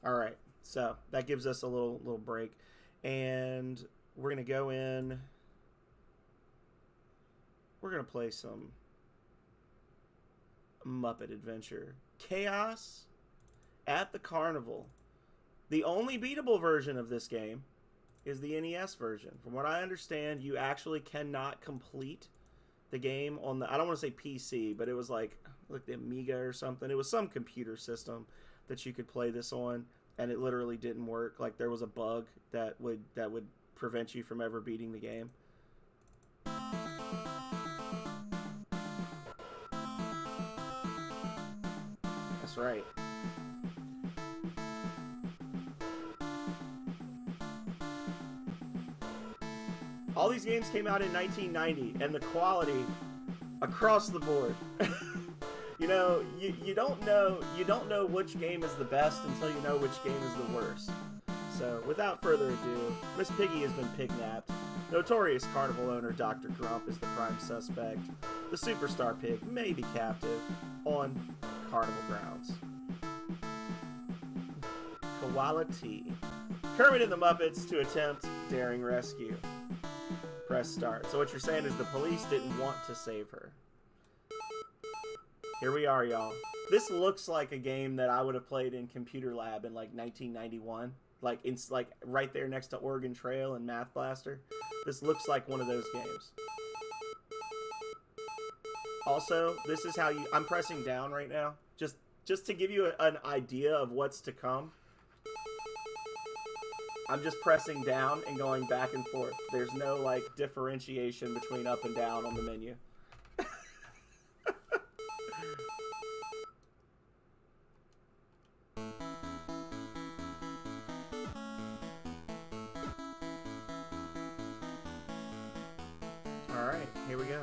All right, so that gives us a little break, and we're gonna go in. We're gonna play some Muppet Adventure Chaos at the Carnival. The only beatable version of this game is the NES version. From what I understand, you actually cannot complete the game on the, I don't want to say PC, but it was like the Amiga or something. It was some computer system that you could play this on, and it literally didn't work. Like there was a bug that would prevent you from ever beating the game. That's right. All these games came out in 1990, and the quality across the board. You know, you don't know which game is the best until you know which game is the worst. So, without further ado, Miss Piggy has been pignapped. Notorious carnival owner Dr. Grump is the prime suspect. The superstar pig may be captive on carnival grounds. Quality. Kermit and the Muppets to attempt daring rescue. Press start. So what you're saying is the police didn't want to save her. Here we are, y'all. This looks like a game that I would have played in Computer Lab in like 1991. Like it's like right there next to Oregon Trail and Math Blaster. This looks like one of those games. Also, this is how you... I'm pressing down right now. Just to give you an idea of what's to come. I'm just pressing down and going back and forth. There's no, like, differentiation between up and down on the menu. Alright, here we go.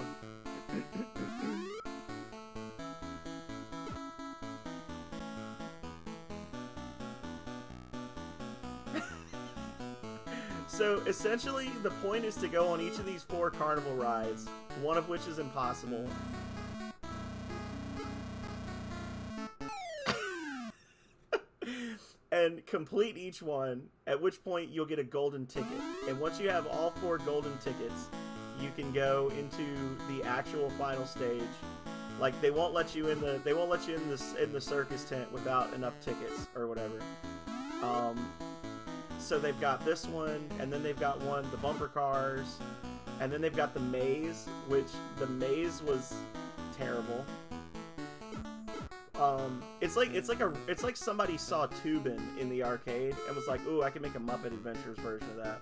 So, essentially, the point is to go on each of these 4 carnival rides, one of which is impossible. And complete each one, at which point you'll get a golden ticket. And once you have all 4 golden tickets, you can go into the actual final stage. Like, they won't let you in the circus tent without enough tickets or whatever. So they've got this one, and then they've got one, the bumper cars, and then they've got the maze, which the maze was terrible. It's like somebody saw Tubin in the arcade and was like, "Ooh, I can make a Muppet Adventures version of that."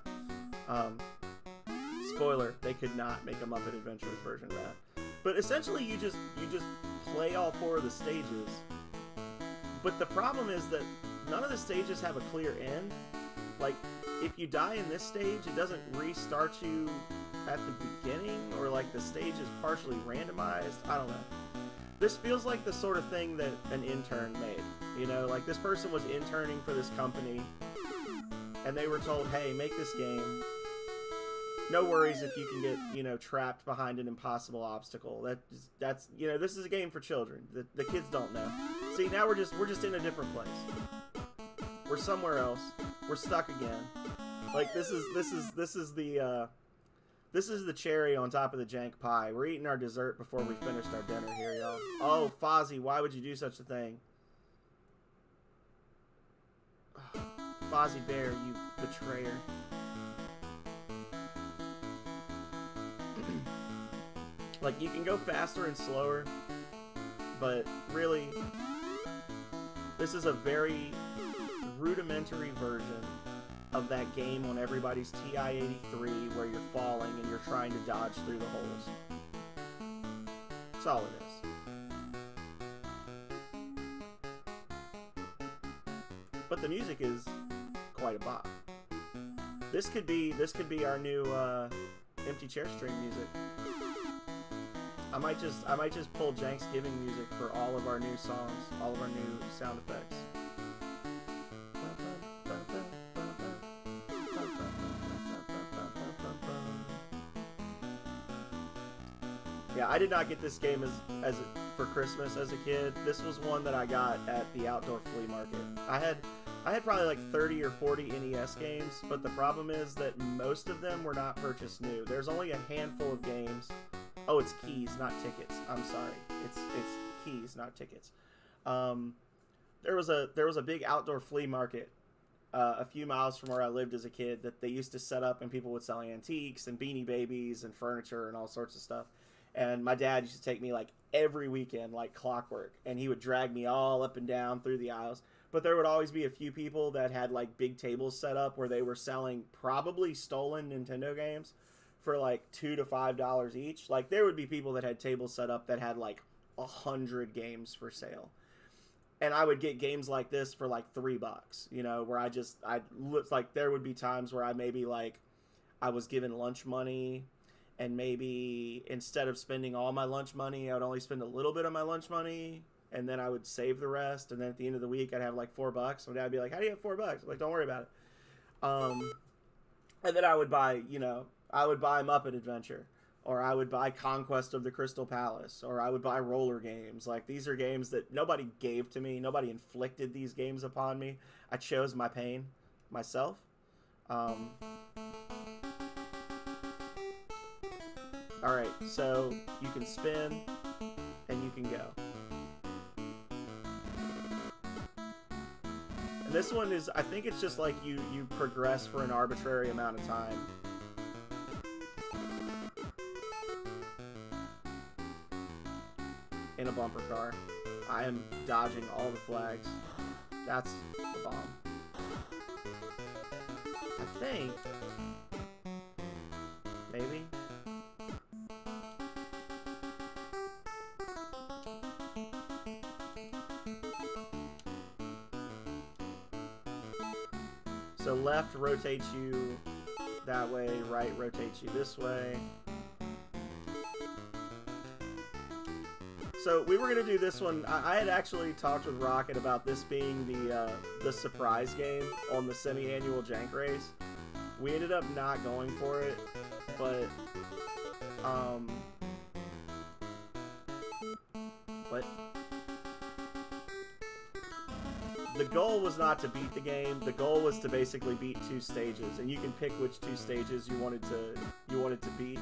Spoiler: they could not make a Muppet Adventures version of that. But essentially, you just play all 4 of the stages. But the problem is that none of the stages have a clear end. Like, if you die in this stage, it doesn't restart you at the beginning, or like the stage is partially randomized. I don't know. This feels like the sort of thing that an intern made. You know, like this person was interning for this company, and they were told, "Hey, make this game. No worries if you can get, you know, trapped behind an impossible obstacle. That's you know, this is a game for children. The kids don't know. See, now we're just in a different place. We're somewhere else. We're stuck again. Like this is the cherry on top of the jank pie. We're eating our dessert before we finished our dinner here, y'all. Oh, Fozzie, why would you do such a thing? Fozzie Bear, you betrayer. Like, you can go faster and slower, but really, this is a very rudimentary version of that game on everybody's TI-83 where you're falling and you're trying to dodge through the holes. That's all it is. But the music is quite a bop. This could be our new empty chair string music. I might just pull Jank's Giving music for all of our new songs, all of our new sound effects. Yeah, I did not get this game for Christmas as a kid. This was one that I got at the outdoor flea market. I had probably like 30 or 40 NES games, but the problem is that most of them were not purchased new. There's only a handful of games. Oh, it's keys, not tickets. I'm sorry. It's keys, not tickets. There was a big outdoor flea market a few miles from where I lived as a kid that they used to set up, and people would sell antiques and Beanie Babies and furniture and all sorts of stuff. And my dad used to take me like every weekend, like clockwork, and he would drag me all up and down through the aisles. But there would always be a few people that had like big tables set up where they were selling probably stolen Nintendo games for like $2 to $5 each. Like there would be people that had tables set up that had like 100 games for sale. And I would get games like this for like $3, you know, where I like there would be times where I was given lunch money, and maybe instead of spending all my lunch money, I would only spend a little bit of my lunch money, and then I would save the rest, and then at the end of the week I'd have like $4. My dad would be like, "How do you have $4?" I'm like, "Don't worry about it." And then I would buy Muppet Adventure, or I would buy Conquest of the Crystal Palace, or I would buy roller games. Like, these are games that nobody gave to me. Nobody inflicted these games upon me. I chose my pain myself. Alright, so you can spin, and you can go. And this one is, I think it's just like you progress for an arbitrary amount of time. In a bumper car. I am dodging all the flags. That's the bomb. I think. Maybe. So left rotates you that way, right rotates you this way. So we were going to do this one. I had actually talked with Rocket about this being the surprise game on the semi-annual Jank race. We ended up not going for it, but what? The goal was not to beat the game. The goal was to basically beat 2 stages, and you can pick which 2 stages you wanted to beat.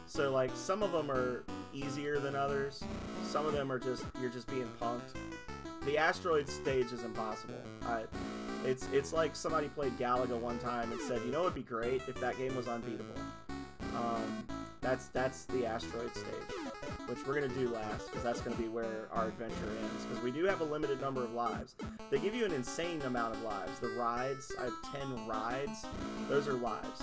So like some of them are easier than others. Some of them are you're just being punked. The asteroid stage is impossible. It's like somebody played Galaga one time and said, you know, it'd be great if that game was unbeatable. That's the asteroid stage, which we're gonna do last because that's gonna be where our adventure ends. Because we do have a limited number of lives. They give you an insane amount of lives. The rides, I have 10 rides. Those are lives.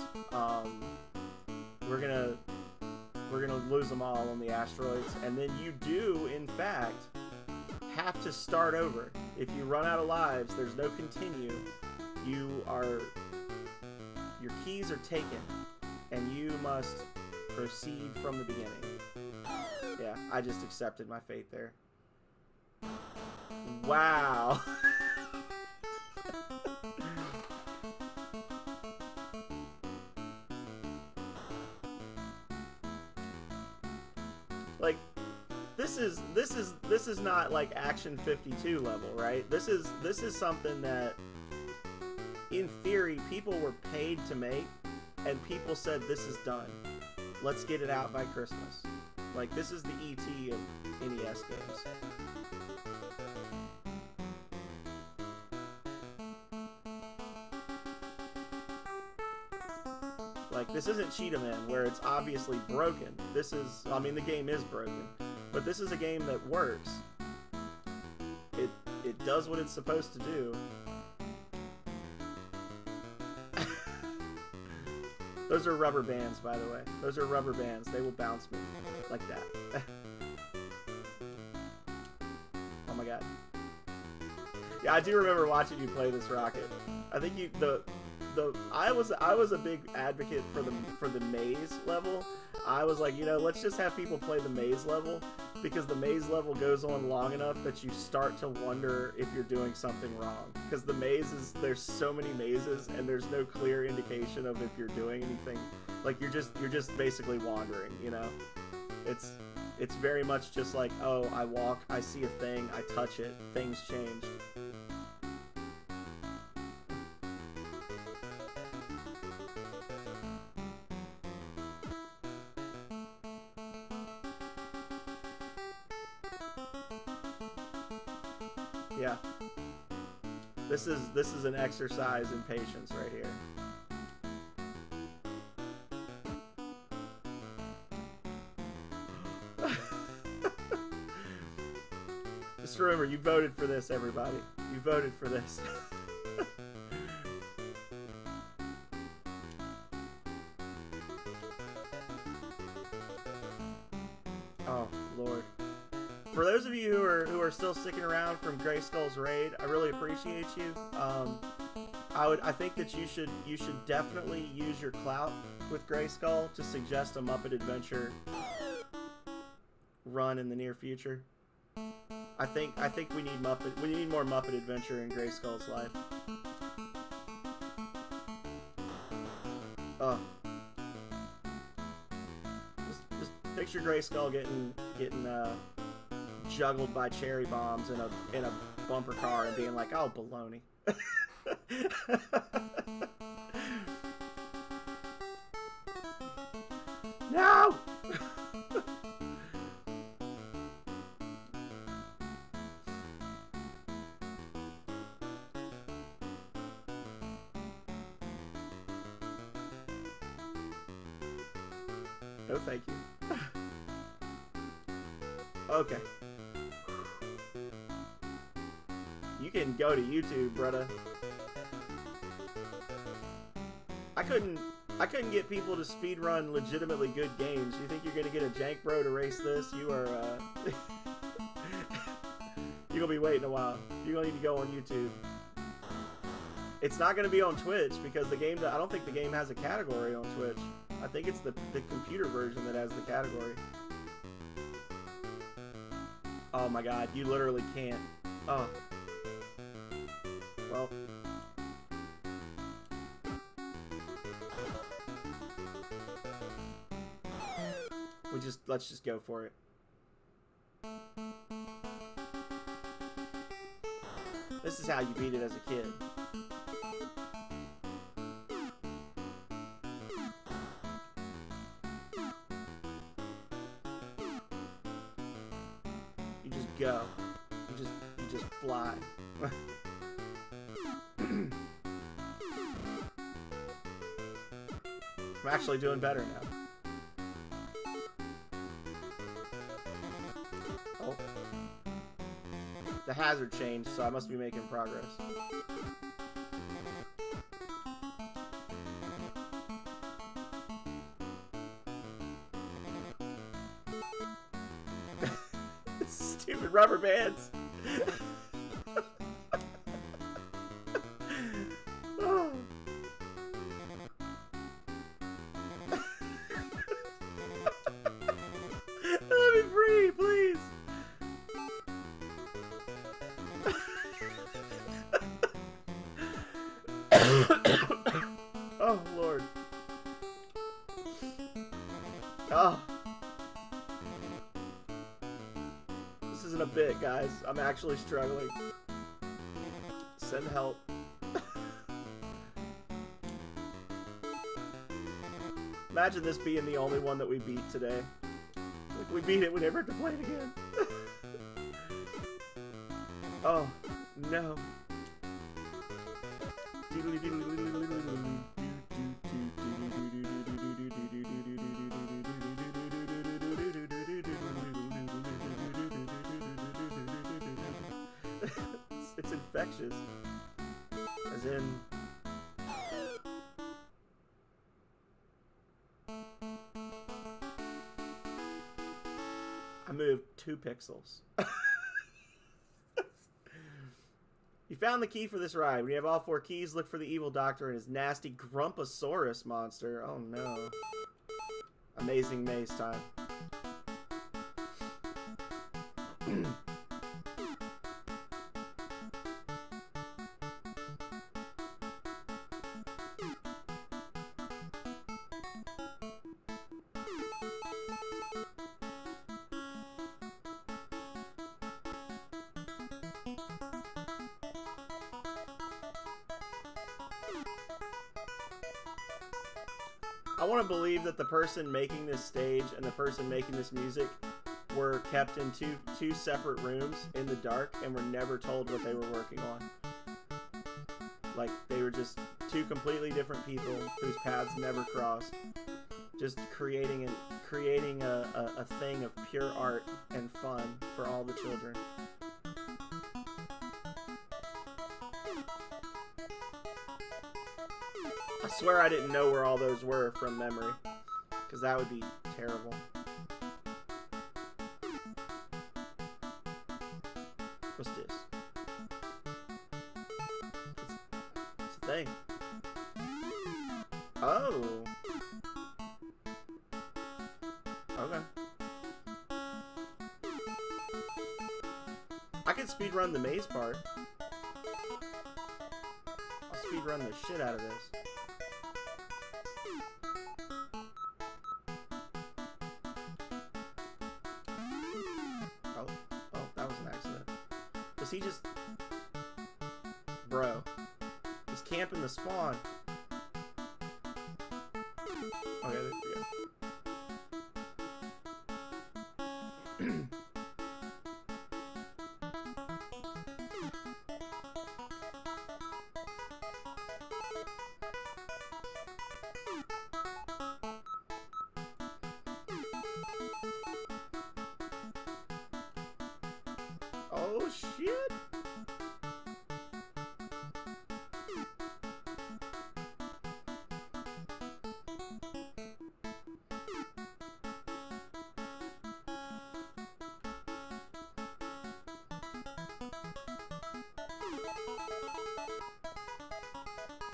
We're gonna lose them all on the asteroids, and then you do, in fact, have to start over. If you run out of lives, there's no continue. Your keys are taken, and you must proceed from the beginning. Yeah, I just accepted my fate there. Wow. Like, this is not like Action 52 level, right? This is something that, in theory, people were paid to make, and people said, this is done. Let's get it out by Christmas. Like, this is the E.T. of NES games. Like, this isn't Cheetah Man, where it's obviously broken. This is, I mean, the game is broken, but this is a game that works. It does what it's supposed to do. Those are rubber bands, by the way. Those are rubber bands. They will bounce me like that. Oh my god. Yeah, I do remember watching you play this, Rocket. I think I was a big advocate for the maze level. I was like, you know, let's just have people play the maze level, because the maze level goes on long enough that you start to wonder if you're doing something wrong. Because the mazes, there's so many mazes, and there's no clear indication of if you're doing anything. Like, you're just basically wandering, you know? It's very much just like, oh, I walk, I see a thing, I touch it, things change. Yeah. This is an exercise in patience right here. Just remember, you voted for this, everybody. You voted for this. Oh, Lord. For those of you who are still sticking around from Gray Skull's raid, I really appreciate you. I think that you should definitely use your clout with Gray Skull to suggest a Muppet Adventure run in the near future. I think we need more Muppet Adventure in Gray Skull's life. Just picture Gray Skull getting juggled by cherry bombs in a bumper car and being like, "Oh, baloney." No! No, thank you. Okay. You can go to YouTube, brother. I couldn't get people to speedrun legitimately good games. You think you're gonna get a jank bro to race this? You are you're gonna be waiting a while. You're gonna need to go on YouTube. It's not gonna be on Twitch because the game, I don't think the game has a category on Twitch. I think it's the computer version that has the category. Oh my god, you literally can't. Oh. Well. Let's just go for it. This is how you beat it as a kid. You just go. You just fly. I'm actually doing better now. Oh. The hazard changed, so I must be making progress. Stupid rubber bands. Oh. Let me free, please. Oh, Lord. Oh. This isn't a bit, guys. I'm actually struggling. Send help. Imagine this being the only one that we beat today. Like, we beat it, we never have to play it again. Oh, no. It's infectious. As in... I moved 2 pixels. You found the key for this ride. When you have all 4 keys, look for the evil doctor and his nasty Grumpasaurus monster. Oh no. Amazing maze time. I want to believe that the person making this stage and the person making this music were kept in two separate rooms in the dark and were never told what they were working on. Like, they were just two completely different people whose paths never crossed, just creating a thing of pure art and fun for all the children. I swear I didn't know where all those were from memory, because that would be terrible. What's this? It's a thing. Oh. Okay. I could speedrun the maze part. I'll speedrun the shit out of this. Oh, that was an accident. Does he just... Bro. He's camping the spawn. Okay, there we go. Oh shit!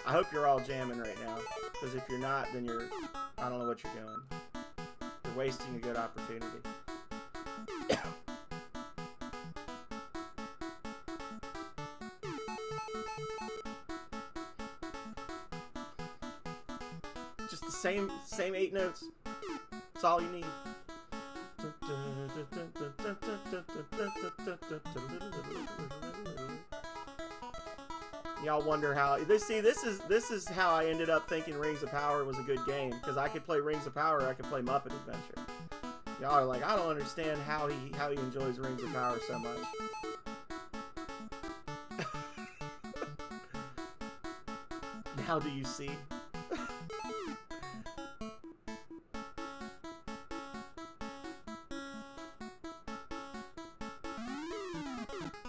I hope you're all jamming right now, because if you're not, then you're... I don't know what you're doing. You're wasting a good opportunity. Just the same 8 notes. That's all you need. Y'all wonder how this is how I ended up thinking Rings of Power was a good game, because I could play Rings of Power, I could play Muppet Adventure. Y'all are like, I don't understand how he enjoys Rings of Power so much. Now do you see?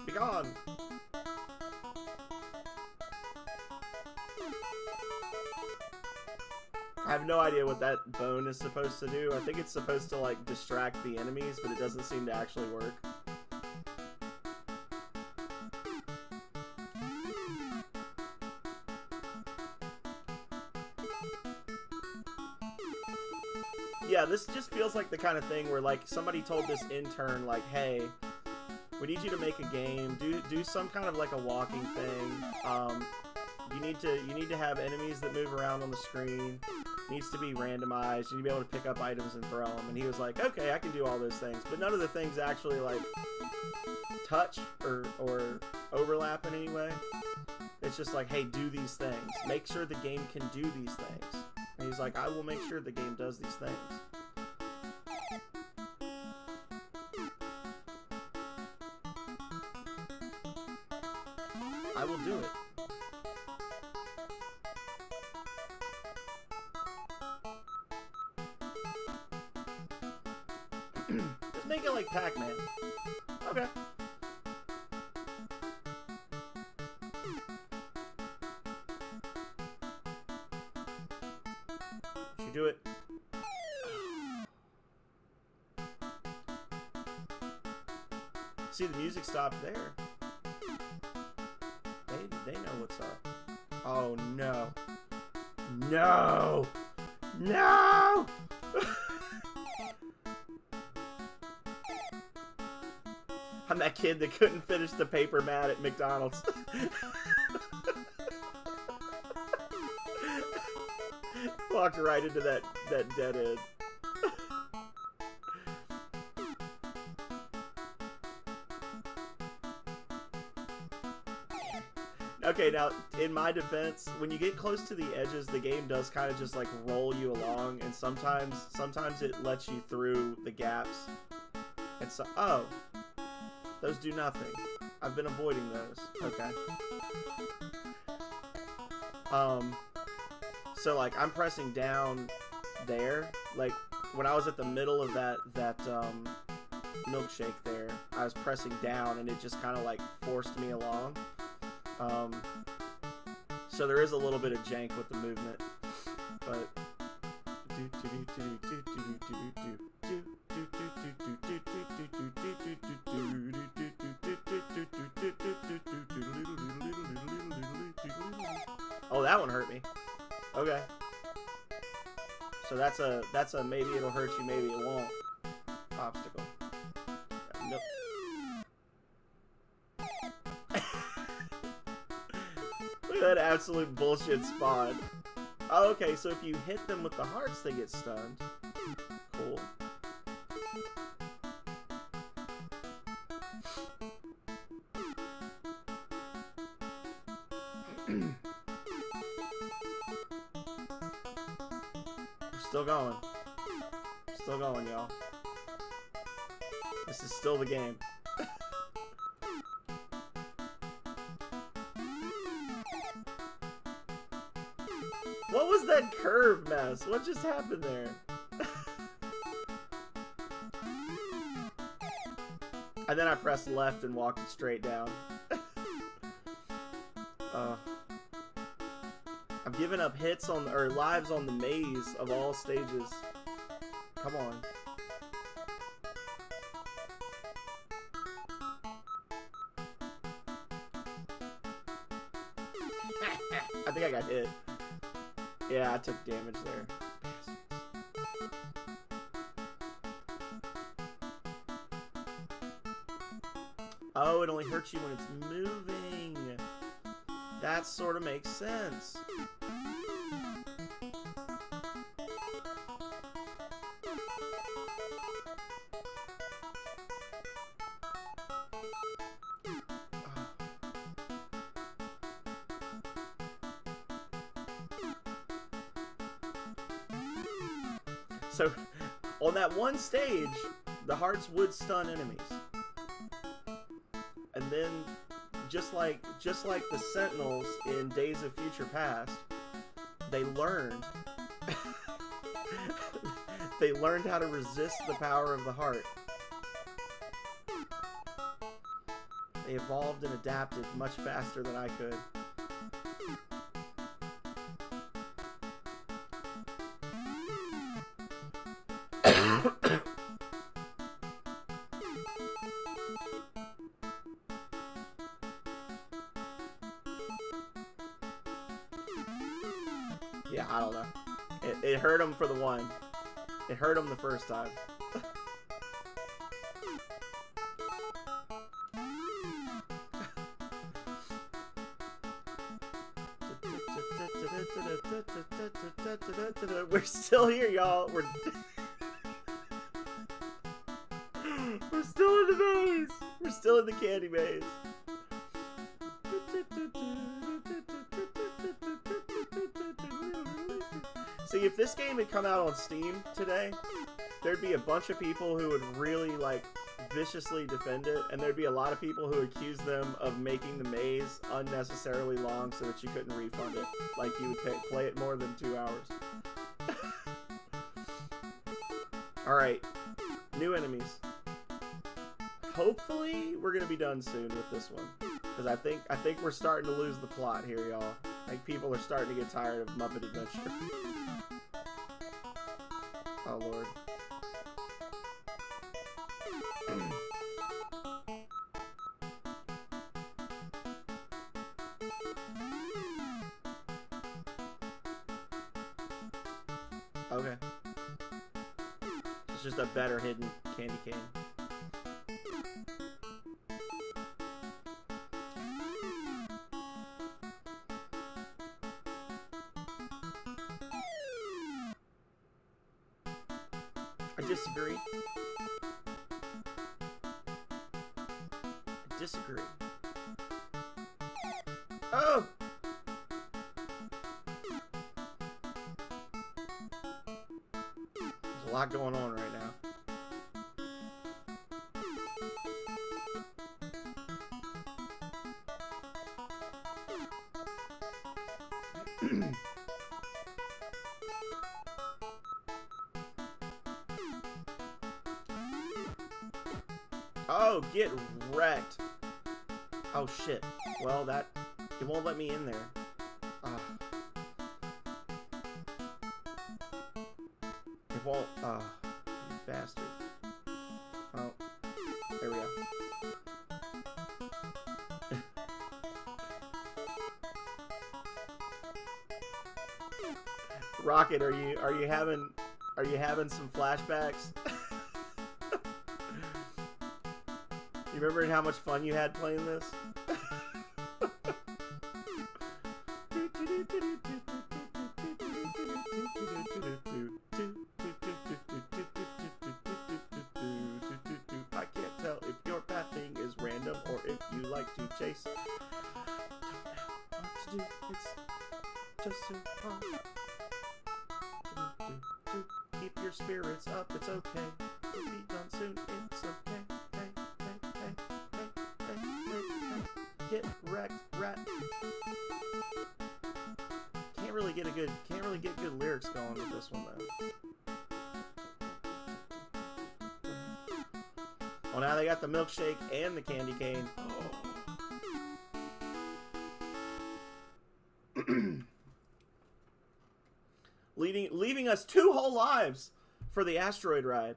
Be gone. I have no idea what that bone is supposed to do. I think it's supposed to, like, distract the enemies, but it doesn't seem to actually work. Yeah, this just feels like the kind of thing where, like, somebody told this intern, like, hey, we need you to make a game, do some kind of, like, a walking thing. You need to have enemies that move around on the screen. Needs to be randomized. You need to be able to pick up items and throw them. And he was like, okay, I can do all those things, but none of the things actually, like, touch or overlap in any way. It's just like, hey, do these things. Make sure the game can do these things. And he's like, I will make sure the game does these things. I will do it. Just make it like Pac-Man. Okay. Should do it. See, the music stopped there. They know what's up. Oh no. No! No! I'm that kid that couldn't finish the paper mat at McDonald's. Walked right into that dead end. Okay, now, in my defense, when you get close to the edges, the game does kind of just, like, roll you along, and sometimes it lets you through the gaps. It's oh, those do nothing. I've been avoiding those. Okay. So like I'm pressing down there. Like when I was at the middle of that milkshake there, I was pressing down and it just kind of like forced me along. So there is a little bit of jank with the movement, but oh, that one hurt me. Okay. So that's a maybe it'll hurt you, maybe it won't obstacle. Nope. Look at that absolute bullshit spawn. Oh, okay, so if you hit them with the hearts, they get stunned. Cool. Still going. Still going, y'all. This is still the game. What was that curve mess? What just happened there? And then I pressed left and walked it straight down. I'm giving up hits on or lives on the maze of all stages. Come on. I think I got hit. Yeah, I took damage there. Oh, it only hurts you when it's moving. That sort of makes sense. So, on that one stage, the hearts would stun enemies. And then, just like the Sentinels in Days of Future Past, they learned. They learned how to resist the power of the heart. They evolved and adapted much faster than I could. Yeah, I don't know. It hurt him for the one. It hurt him the first time. We're still here, y'all. We're still in the maze. We're still in the candy maze. See, if this game had come out on Steam today, there'd be a bunch of people who would really, like, viciously defend it, and there'd be a lot of people who accuse them of making the maze unnecessarily long so that you couldn't refund it. Like, you would play it more than 2 hours. Alright, new enemies. Hopefully, we're gonna be done soon with this one. Because I think we're starting to lose the plot here, y'all. I think people are starting to get tired of Muppet Adventure. Oh, Lord. Okay. It's just a better hidden candy cane. I disagree. I disagree. Oh! There's a lot going on right now. Oh, get wrecked. Oh, shit. Well, that... It won't let me in there. It won't... You bastard. Oh. There we go. Rocket, are you having some flashbacks? You remember how much fun you had playing this? I can't tell if your pathing is random or if you like to chase. Don't know what to do. It's just so hard. Keep your spirits up. It's okay. We'll be done soon. It's okay. Get wrecked, rat. Can't really get good lyrics going with this one though. Well, now they got the milkshake and the candy cane. Leaving us 2 whole lives for the asteroid ride.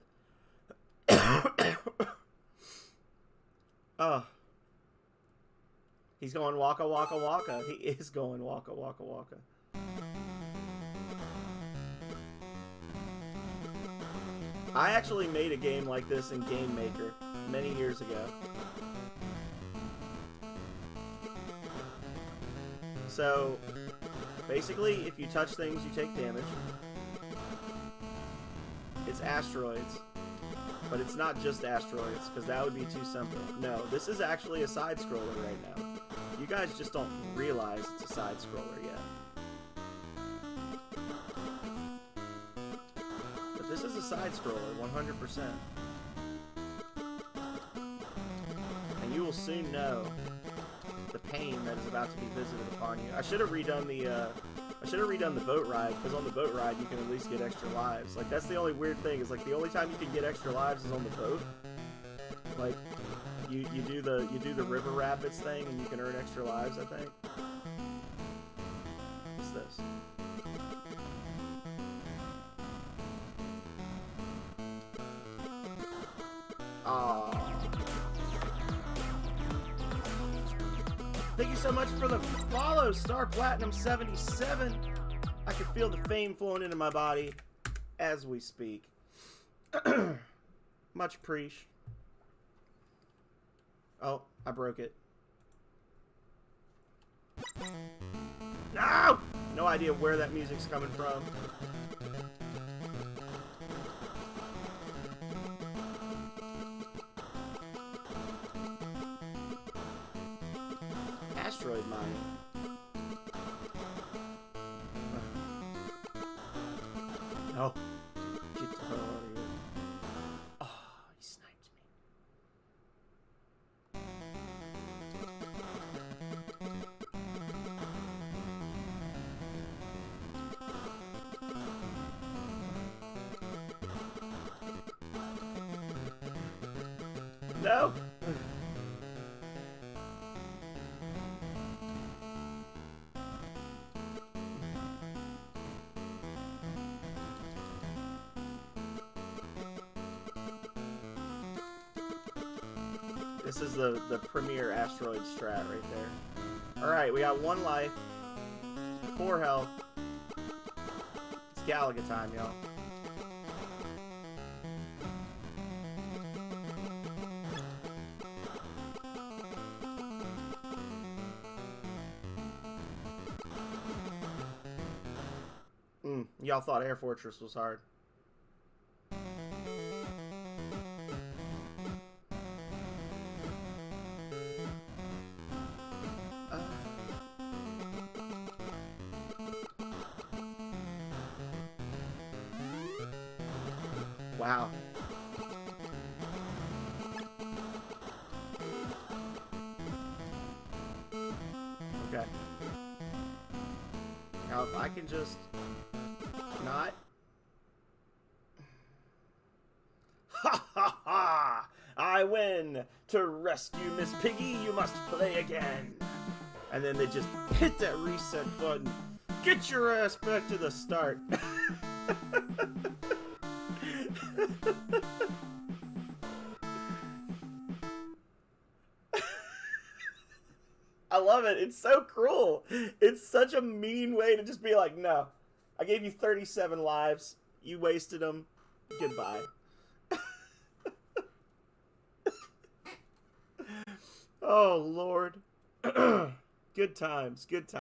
He's going waka waka waka. He is going waka waka waka. I actually made a game like this in Game Maker many years ago. So, basically, if you touch things, you take damage. It's asteroids. But it's not just asteroids, because that would be too simple. No, this is actually a side-scroller right now. You guys just don't realize it's a side-scroller yet. But this is a side-scroller, 100%. And you will soon know the pain that is about to be visited upon you. I should have redone the boat ride, because on the boat ride you can at least get extra lives. Like, that's the only weird thing, is like the only time you can get extra lives is on the boat. Like, you do the river rapids thing and you can earn extra lives, I think. What's this? Aww. Thank you so much for the follow, Star Platinum 77. I can feel the fame flowing into my body as we speak. Much appreciated. Oh, I broke it. No! No idea where that music's coming from. Asteroid mine. No. Get the hell out of here. Oh, he sniped me. No. This is the premier asteroid strat right there. Alright, we got 1 life, 4 health. It's Galaga time, y'all. Y'all thought Air Fortress was hard. Wow. Okay. Now, if I can just not... Ha ha ha! I win! To rescue Miss Piggy, you must play again! And then they just hit that reset button. Get your ass back to the start! I love it. It's so cruel. It's such a mean way to just be like, no. I gave you 37 lives. You wasted them. Goodbye. Oh, Lord. Good times. Good times.